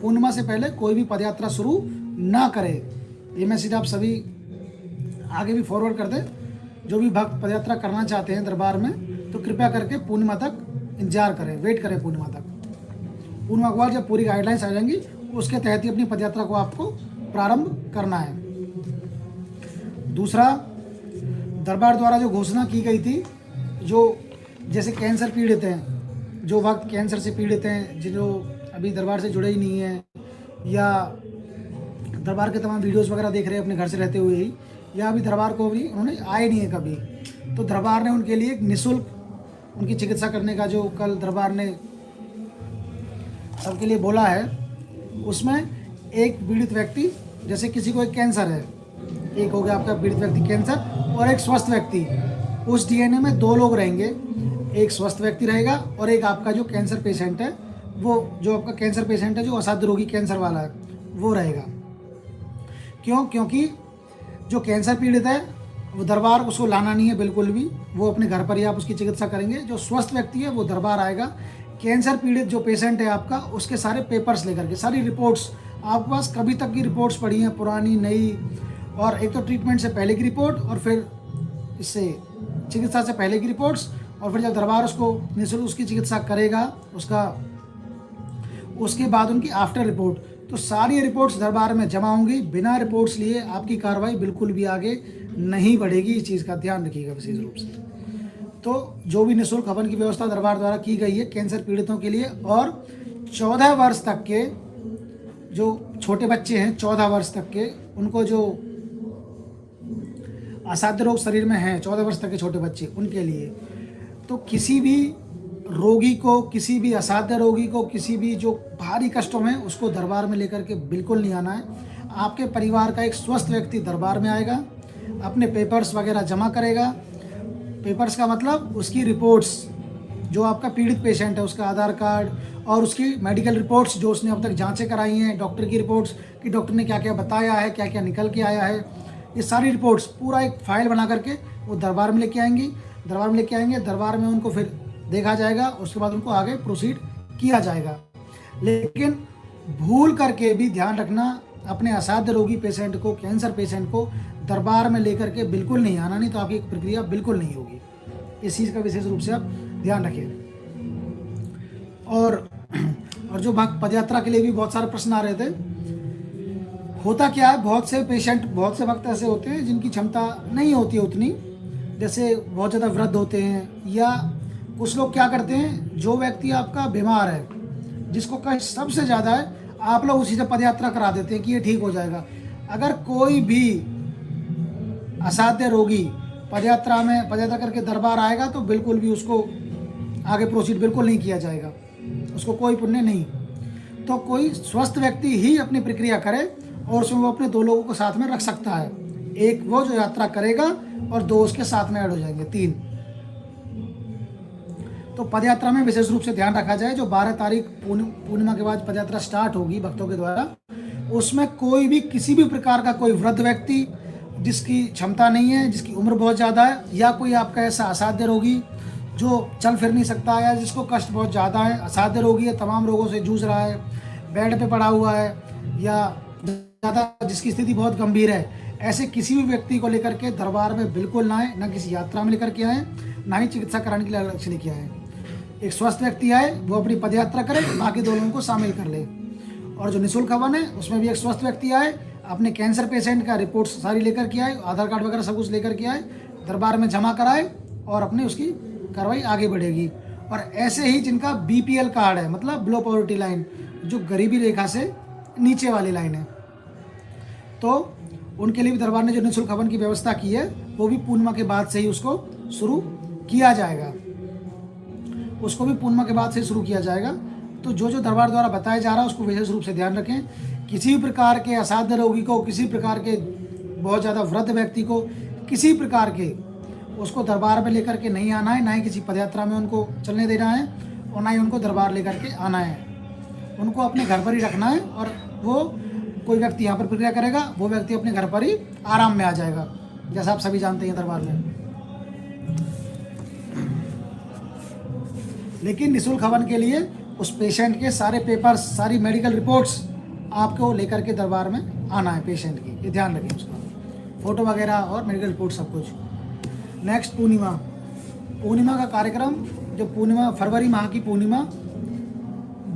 पूर्णिमा से पहले कोई भी पदयात्रा शुरू ना करे। ये मैसेज आप सभी आगे भी फॉरवर्ड कर दें। जो भी भक्त पदयात्रा करना चाहते हैं दरबार में, तो कृपया करके पूर्णिमा तक इंतजार करें, वेट करें पूर्णिमा तक। पूर्णिमा के बाद जब पूरी गाइडलाइंस आ जाएंगी, उसके तहत ही अपनी पदयात्रा को आपको प्रारंभ करना है। दूसरा, दरबार द्वारा जो घोषणा की गई थी, जो जैसे कैंसर पीड़ित हैं, जो भक्त कैंसर से पीड़ित हैं, जो अभी दरबार से जुड़े ही नहीं हैं, या दरबार के तमाम वीडियोस वगैरह देख रहे हैं अपने घर से रहते हुए ही, या अभी दरबार को भी उन्होंने आए नहीं है कभी, तो दरबार ने उनके लिए एक निःशुल्क उनकी चिकित्सा करने का जो कल दरबार ने सबके लिए बोला है, उसमें एक पीड़ित व्यक्ति, जैसे किसी को एक कैंसर है, एक हो गया आपका पीड़ित व्यक्ति कैंसर, और एक स्वस्थ व्यक्ति, उस डीएनए में 2 लोग रहेंगे, एक स्वस्थ व्यक्ति रहेगा और एक आपका जो कैंसर पेशेंट है, वो जो आपका कैंसर पेशेंट है जो असाध्य रोगी कैंसर वाला है, वो रहेगा। क्यों? क्योंकि जो कैंसर पीड़ित है वो दरबार उसको लाना नहीं है बिल्कुल भी, वो अपने घर पर ही आप उसकी चिकित्सा करेंगे। जो स्वस्थ व्यक्ति है वो दरबार आएगा। कैंसर पीड़ित जो पेशेंट है आपका, उसके सारे पेपर्स लेकर के, सारी रिपोर्ट्स आपके पास कभी तक की रिपोर्ट्स पड़ी हैं, पुरानी नई, और एक तो ट्रीटमेंट से पहले की रिपोर्ट, और फिर इससे चिकित्सा से पहले की रिपोर्ट्स, और फिर जब दरबार उसको निःशुल्क उसकी चिकित्सा करेगा, उसके बाद उनकी आफ्टर रिपोर्ट, तो सारी रिपोर्ट्स दरबार में जमा होंगी। बिना रिपोर्ट्स लिए आपकी कार्रवाई बिल्कुल भी आगे नहीं बढ़ेगी। इस चीज़ का ध्यान रखिएगा विशेष रूप से। तो जो भी निःशुल्क हवन की व्यवस्था दरबार द्वारा की गई है कैंसर पीड़ितों के लिए, और 14 वर्ष तक के जो छोटे बच्चे हैं, 14 वर्ष तक के, उनको जो असाध्य रोग शरीर में हैं, 14 वर्ष तक के छोटे बच्चे, उनके लिए तो किसी भी रोगी को, किसी भी असाध्य रोगी को, किसी भी जो भारी कष्टों में, उसको दरबार में लेकर के बिल्कुल नहीं आना है। आपके परिवार का एक स्वस्थ व्यक्ति दरबार में आएगा, अपने पेपर्स वगैरह जमा करेगा। पेपर्स का मतलब उसकी रिपोर्ट्स, जो आपका पीड़ित पेशेंट है उसका आधार कार्ड और उसकी मेडिकल रिपोर्ट्स जो उसने अब तक जांचें कराई हैं, डॉक्टर की रिपोर्ट्स कि डॉक्टर ने क्या क्या बताया है, क्या क्या निकल के आया है, ये सारी रिपोर्ट्स पूरा एक फाइल बना करके वो दरबार में लेके आएंगे। दरबार में उनको फिर देखा जाएगा, उसके बाद उनको आगे प्रोसीड किया जाएगा। लेकिन भूल करके भी ध्यान रखना, अपने असाध्य रोगी पेशेंट को, कैंसर पेशेंट को दरबार में लेकर के बिल्कुल नहीं आना, नहीं तो आपकी प्रक्रिया बिल्कुल नहीं होगी। इस चीज़ का विशेष रूप से आप ध्यान रखिए। और जो भक्त पदयात्रा के लिए भी बहुत सारे प्रश्न आ रहे थे, होता क्या है, बहुत से पेशेंट, बहुत से भक्त ऐसे होते हैं जिनकी क्षमता नहीं होती है उतनी, जैसे बहुत ज़्यादा वृद्ध होते हैं, या कुछ लोग क्या करते हैं, जो व्यक्ति आपका बीमार है, जिसको कष्ट सबसे ज़्यादा है, आप लोग उसी से पदयात्रा करा देते हैं कि ये ठीक हो जाएगा। अगर कोई भी असाध्य रोगी पदयात्रा करके दरबार आएगा तो बिल्कुल भी उसको आगे प्रोसीड बिल्कुल नहीं किया जाएगा, उसको कोई पुण्य नहीं। तो कोई स्वस्थ व्यक्ति ही अपनी प्रक्रिया करे, और उसमें वो अपने 2 लोगों को साथ में रख सकता है। एक वो जो यात्रा करेगा और 2 उसके साथ में ऐड हो जाएंगे, 3। तो पदयात्रा में विशेष रूप से ध्यान रखा जाए, जो 12 तारीख पूर्णिमा के बाद पदयात्रा स्टार्ट होगी भक्तों के द्वारा, उसमें कोई भी किसी भी प्रकार का कोई वृद्ध व्यक्ति जिसकी क्षमता नहीं है, जिसकी उम्र बहुत ज़्यादा है, या कोई आपका ऐसा असाध्य रोगी जो चल फिर नहीं सकता, या जिसको कष्ट बहुत ज़्यादा है, असाध्य रोगी है, तमाम रोगों से जूझ रहा है, बेड पे पड़ा हुआ है, या ज़्यादा जिसकी स्थिति बहुत गंभीर है, ऐसे किसी भी व्यक्ति को लेकर के दरबार में बिल्कुल ना आए, ना किसी यात्रा में लेकर के आए, ना ही चिकित्सा कराने के लिए अलग से लेके आए। एक स्वस्थ व्यक्ति आए, वो अपनी पदयात्रा करे, बाकी 2 लोगों को शामिल कर ले। और जो निःशुल्क हवन है उसमें भी एक स्वस्थ व्यक्ति आए, अपने कैंसर पेशेंट का रिपोर्ट सारी लेकर के आए, आधार कार्ड वगैरह सब कुछ लेकर के आए, दरबार में जमा कराए, और अपने उसकी कार्रवाई आगे बढ़ेगी। और ऐसे ही जिनका BPL कार्ड है, मतलब बिलो पॉवर्टी लाइन, जो गरीबी रेखा से नीचे वाली लाइन है, तो उनके लिए भी दरबार ने जो निःशुल्क हवन की व्यवस्था की है, वो भी पूर्णिमा के बाद से ही उसको शुरू किया जाएगा, उसको भी पूर्णिमा के बाद से शुरू किया जाएगा। तो जो दरबार द्वारा बताया जा रहा है उसको विशेष रूप से ध्यान रखें। किसी भी प्रकार के असाध्य रोगी को, किसी प्रकार के बहुत ज़्यादा वृद्ध व्यक्ति को, किसी प्रकार के उसको दरबार में लेकर के नहीं आना है, ना ही किसी पदयात्रा में उनको चलने देना है, और ना ही उनको दरबार लेकर के आना है। उनको अपने घर पर ही रखना है, और वो कोई व्यक्ति यहाँ पर प्रक्रिया करेगा, वो व्यक्ति अपने घर पर ही आराम में आ जाएगा, जैसा आप सभी जानते हैं दरबार में। लेकिन निःशुल्क हवन के लिए उस पेशेंट के सारे पेपर्स, सारी मेडिकल रिपोर्ट्स आपको लेकर के दरबार में आना है पेशेंट की, ये ध्यान रखें उसका, फ़ोटो वगैरह और मेडिकल रिपोर्ट सब कुछ। नेक्स्ट पूर्णिमा। पूर्णिमा का कार्यक्रम, जो पूर्णिमा फरवरी माह की पूर्णिमा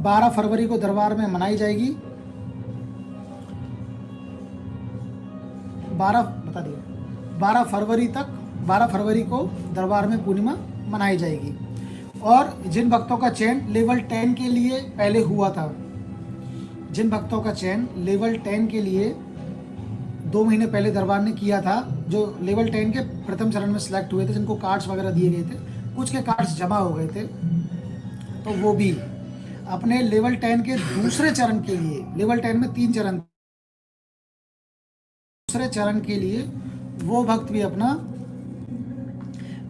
12 फरवरी को दरबार में मनाई जाएगी। 12 फरवरी तक, 12 फरवरी को दरबार में पूर्णिमा मनाई जाएगी। और जिन भक्तों का चयन लेवल 10 के लिए पहले हुआ था, जिन भक्तों का चयन लेवल 10 के लिए 2 महीने पहले दरबार ने किया था, जो लेवल 10 के प्रथम चरण में सिलेक्ट हुए थे, जिनको कार्ड्स वगैरह दिए गए थे, कुछ के कार्ड्स जमा हो गए थे, तो वो भी अपने लेवल 10 के दूसरे चरण के लिए, लेवल 10 में 3 चरण, दूसरे चरण के लिए वो भक्त भी अपना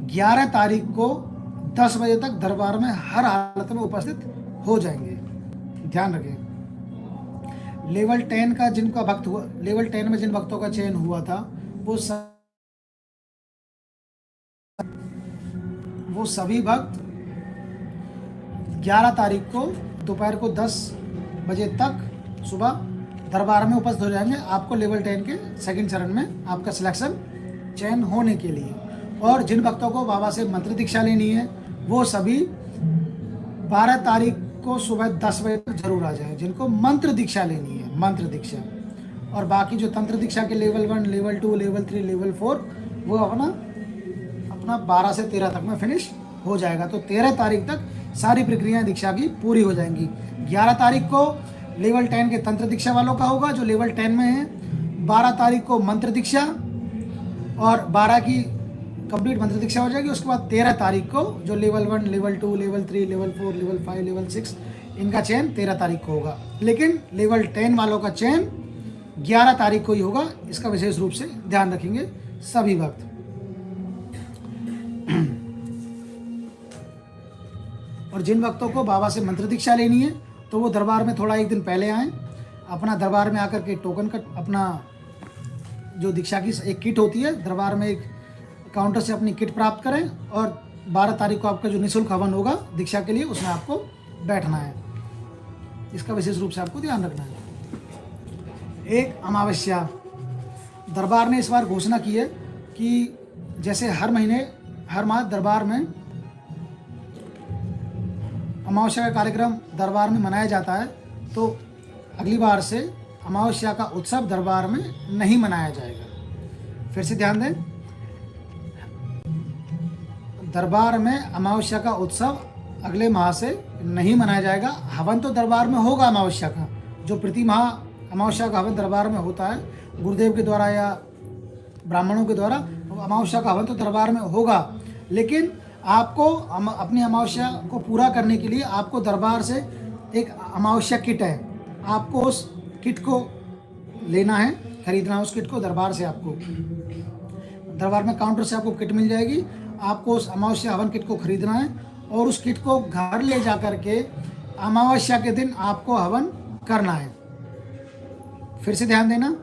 11 तारीख को 10 बजे तक दरबार में हर हालत में उपस्थित हो जाएंगे। ध्यान रखें, लेवल 10 का जिनका भक्त हुआ, लेवल 10 में जिन भक्तों का चयन हुआ था, वो सभी भक्त 11 तारीख को दोपहर को 10 बजे तक सुबह दरबार में उपस्थित हो जाएंगे, आपको लेवल 10 के सेकंड चरण में आपका सिलेक्शन चयन होने के लिए। और जिन भक्तों को बाबा से मंत्र दीक्षा लेनी है, वो सभी 12 तारीख को सुबह 10 बजे तक जरूर आ जाए, जिनको मंत्र दीक्षा लेनी है, मंत्र दीक्षा। और बाकी जो तंत्र दीक्षा के लेवल 1, लेवल 2, लेवल 3, लेवल 4, वो अपना 12 से 13 तक में फिनिश हो जाएगा। तो 13 तारीख तक सारी प्रक्रियाएं दीक्षा की पूरी हो जाएंगी। 11 तारीख को लेवल 10 के तंत्र दीक्षा वालों का होगा, जो लेवल 10 में है। 12 तारीख को मंत्र दीक्षा, और 12 की कंप्लीट मंत्र दीक्षा हो जाएगी। उसके बाद 13 तारीख को जो level 1, level 2, level 3, level 4, level 5, level 6, इनका चयन 13 तारीख को होगा। लेकिन लेवल 10 वालों का चयन 11 तारीख को ही होगा, इसका विशेष रूप से ध्यान रखेंगे सभी भक्त। और जिन भक्तों को बाबा से मंत्र दीक्षा लेनी है, तो वो दरबार में थोड़ा एक दिन पहले आएँ, अपना दरबार में आकर के टोकन का, अपना जो दीक्षा की एक किट होती है, दरबार में एक काउंटर से अपनी किट प्राप्त करें, और 12 तारीख को आपका जो निःशुल्क हवन होगा दीक्षा के लिए, उसमें आपको बैठना है। इसका विशेष रूप से आपको ध्यान रखना है। एक अमावस्या, दरबार ने इस बार घोषणा की है कि जैसे हर महीने, हर माह दरबार में अमावस्या का कार्यक्रम दरबार में मनाया जाता है, तो अगली बार से अमावस्या का उत्सव दरबार में नहीं मनाया जाएगा। फिर से ध्यान दें, दरबार में अमावस्या का उत्सव अगले माह से नहीं मनाया जाएगा। हवन तो दरबार में होगा अमावस्या का, जो प्रति माह अमावस्या का हवन दरबार में होता है, गुरुदेव के द्वारा या ब्राह्मणों के द्वारा अमावस्या का हवन तो दरबार में होगा। लेकिन आपको अपनी अमावस्या को पूरा करने के लिए आपको दरबार से एक अमावस्या किट है, आपको उस किट को लेना है, खरीदना है उस किट को दरबार से। आपको दरबार में काउंटर से आपको किट मिल जाएगी, आपको उस अमावस्या हवन किट को खरीदना है, और उस किट को घर ले जा कर के अमावस्या के दिन आपको हवन करना है। फिर से ध्यान देना,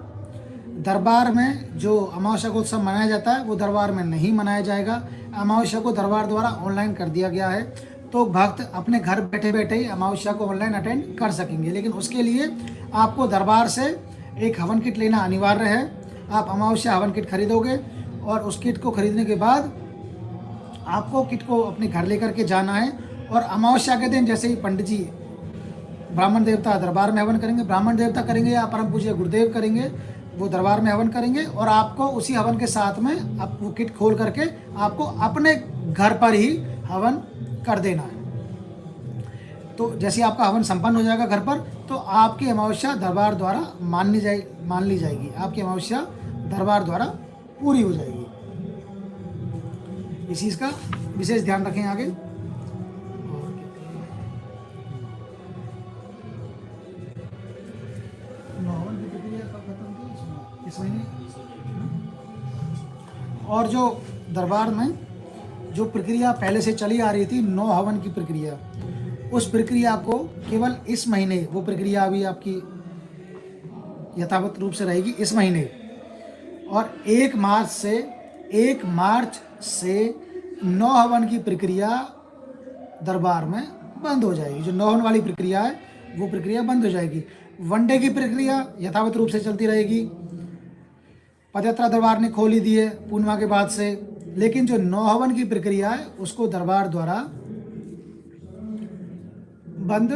दरबार में जो अमावस्या का उत्सव मनाया जाता है, वो दरबार में नहीं मनाया जाएगा। अमावस्या को दरबार द्वारा ऑनलाइन कर दिया गया है, तो भक्त अपने घर बैठे बैठे ही अमावस्या को ऑनलाइन अटेंड कर सकेंगे। लेकिन उसके लिए आपको दरबार से एक हवन किट लेना अनिवार्य है। आप अमावस्या हवन किट खरीदोगे, और उस किट को खरीदने के बाद आपको किट को अपने घर लेकर के जाना है, और अमावस्या के दिन जैसे ही पंडित जी, ब्राह्मण देवता दरबार में हवन करेंगे, ब्राह्मण देवता करेंगे या परम पूज्य गुरुदेव करेंगे, वो दरबार में हवन करेंगे, और आपको उसी हवन के साथ में आप वो किट खोल करके आपको अपने घर पर ही हवन कर देना है। तो जैसे आपका हवन संपन्न हो जाएगा घर पर, तो आपकी अमावस्या दरबार द्वारा मान ली जाएगी, आपकी अमावस्या दरबार द्वारा पूरी हो जाएगी। इस चीज़ का विशेष ध्यान रखें आगे। और जो दरबार में जो प्रक्रिया पहले से चली आ रही थी, 9 हवन की प्रक्रिया, उस प्रक्रिया को केवल इस महीने, वो प्रक्रिया अभी आपकी यथावत रूप से रहेगी इस महीने, और 1 मार्च से 9 हवन की प्रक्रिया दरबार में बंद हो जाएगी। जो 9 हवन वाली प्रक्रिया है, वो प्रक्रिया बंद हो जाएगी। वनडे की प्रक्रिया यथावत रूप से चलती रहेगी। पदयात्रा दरबार ने खोली दी है पूर्णिमा के बाद से, लेकिन जो नौ हवन की प्रक्रिया है उसको दरबार द्वारा बंद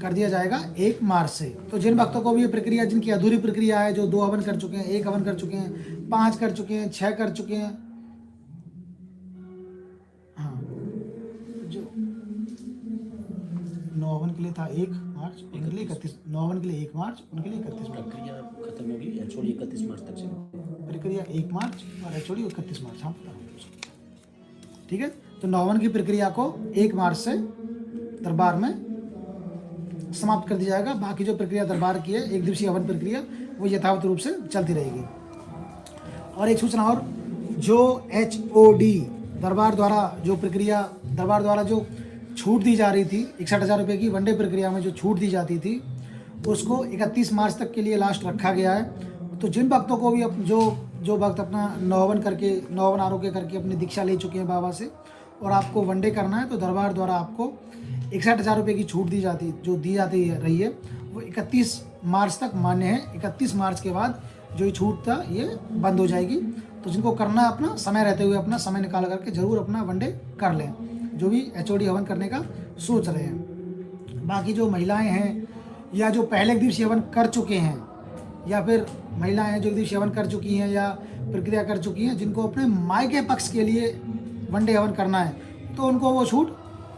कर दिया जाएगा 1 मार्च से। तो जिन भक्तों को भी ये प्रक्रिया, जिनकी अधूरी प्रक्रिया है, जो 2 हवन कर चुके हैं, 1 हवन कर चुके हैं, 5 कर चुके हैं, 6 कर चुके हैं, हाँ, जो 9 हवन के लिए था 1 मार्च, उनके लिए 31, 9 हवन के लिए 1 मार्च, उनके लिए 31 मार्च। प्रक्रिया खत्म होगी, एचओडी 31 मार्च तक चलेगी। प्रक्रिया 1 मार्च और एचओडी 31 मार्च। हाँ, पता नहीं उसको। ठीक है, तो 9 हवन की प्रक्रिया को 1 मार्च से दरबार में समाप्त कर दिया जाएगा। बाकी जो प्रक्रिया दरबार की है, 1 दिवसीय हवन प्रक्रिया, वो यथावत रूप से चलती रहेगी। और एक सूचना और, जो एचओडी दरबार द्वारा जो प्रक्रिया, दरबार द्वारा जो छूट दी जा रही थी 61,000 रुपये की वनडे प्रक्रिया में जो छूट दी जाती थी, उसको 31 मार्च तक के लिए लास्ट रखा गया है। तो जिन भक्तों को भी जो भक्त अपना 9 हवन करके, 9 हवन आरोग्य करके अपनी दीक्षा ले चुके हैं बाबा से, और आपको वनडे करना है, तो दरबार द्वारा आपको 61,000 रुपये की छूट दी जाती रही है, वो 31 मार्च तक मान्य है। 31 मार्च के बाद जो ये छूट था ये बंद हो जाएगी। तो जिनको करना है, अपना समय रहते हुए अपना समय निकाल करके जरूर अपना वनडे कर लें, जो भी एचओडी हवन करने का सोच रहे हैं। बाकी जो महिलाएं हैं या जो पहले एक दिवसीय हवन कर चुके हैं, या फिर महिलाएं हैं जो एक दिवसीय हवन कर चुकी हैं या प्रक्रिया कर चुकी हैं, जिनको अपने मायके पक्ष के लिए वनडे हवन करना है, तो उनको वो छूट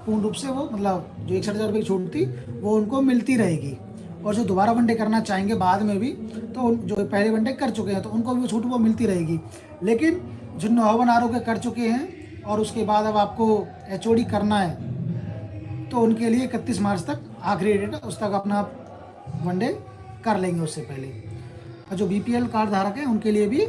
पूर्ण रूप से, वो मतलब जो 61,000 रुपये की छूट थी वो उनको मिलती रहेगी। और जो दोबारा वनडे करना चाहेंगे बाद में भी, तो जो पहले वनडे कर चुके हैं तो उनको भी छूट वो मिलती रहेगी। लेकिन जो 9 हवन आरोग्य कर चुके हैं और उसके बाद अब आपको एचओडी करना है, तो उनके लिए 31 मार्च तक आखिरी डेट है, उस तक अपना वनडे कर लेंगे उससे पहले। और जो बीपीएल कार्ड धारक हैं उनके लिए भी,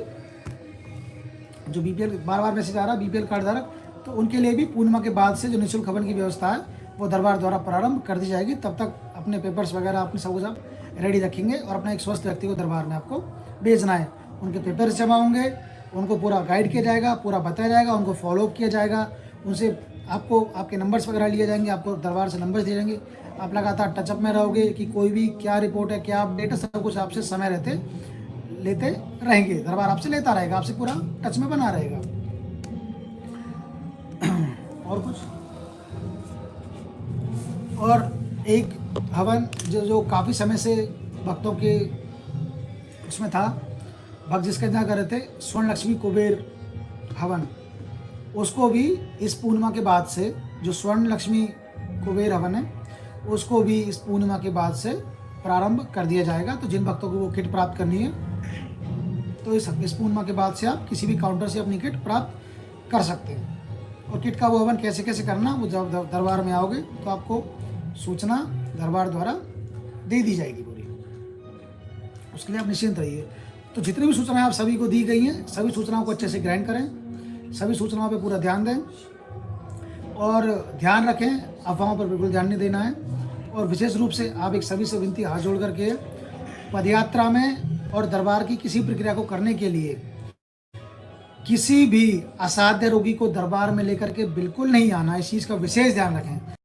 जो बीपीएल, बार मैसेज आ रहा है बीपीएल कार्ड धारक, तो उनके लिए भी पूर्णिमा के बाद से जो निःशुल्क हवन की व्यवस्था है वो दरबार द्वारा प्रारंभ कर दी जाएगी। तब तक अपने पेपर्स वगैरह अपने सब रेडी रखेंगे और अपना एक स्वस्थ व्यक्ति को दरबार में आपको भेजना है। उनके पेपर्स जमा होंगे, उनको पूरा गाइड किया जाएगा, पूरा बताया जाएगा, उनको फॉलोअप किया जाएगा, उनसे आपको आपके नंबर्स वगैरह लिए जाएंगे, आपको दरबार से नंबर्स दिए जाएंगे। आप लगातार टचअप में रहोगे कि कोई भी क्या रिपोर्ट है, क्या अपडेट है, सब कुछ आपसे समय रहते लेते रहेंगे। दरबार आपसे लेता रहेगा, आपसे पूरा टच में बना रहेगा। और कुछ, और एक हवन जो काफ़ी समय से भक्तों के उसमें था, भक्त जिसके यहाँ कर रहे थे, स्वर्ण लक्ष्मी कुबेर हवन, उसको भी इस पूर्णिमा के बाद से, जो स्वर्ण लक्ष्मी कुबेर हवन है, उसको भी इस पूर्णिमा के बाद से प्रारंभ कर दिया जाएगा। तो जिन भक्तों को वो किट प्राप्त करनी है, तो इस पूर्णिमा के बाद से आप किसी भी काउंटर से अपनी किट प्राप्त कर सकते हैं। और किट का वो हवन कैसे कैसे करना, वो जब दरबार में आओगे तो आपको सूचना दरबार द्वारा दे दी जाएगी पूरी, उसके लिए आप निश्चिंत रहिए। तो जितनी भी सूचनाएं आप सभी को दी गई हैं, सभी सूचनाओं को अच्छे से ग्रहण करें, सभी सूचनाओं पे पूरा ध्यान दें और ध्यान रखें, अफवाहों पर बिल्कुल ध्यान नहीं देना है। और विशेष रूप से आप एक सभी से विनती हाथ जोड़ करके, पदयात्रा में और दरबार की किसी प्रक्रिया को करने के लिए किसी भी असाध्य रोगी को दरबार में लेकर के बिल्कुल नहीं आना, इस चीज़ का विशेष ध्यान रखें।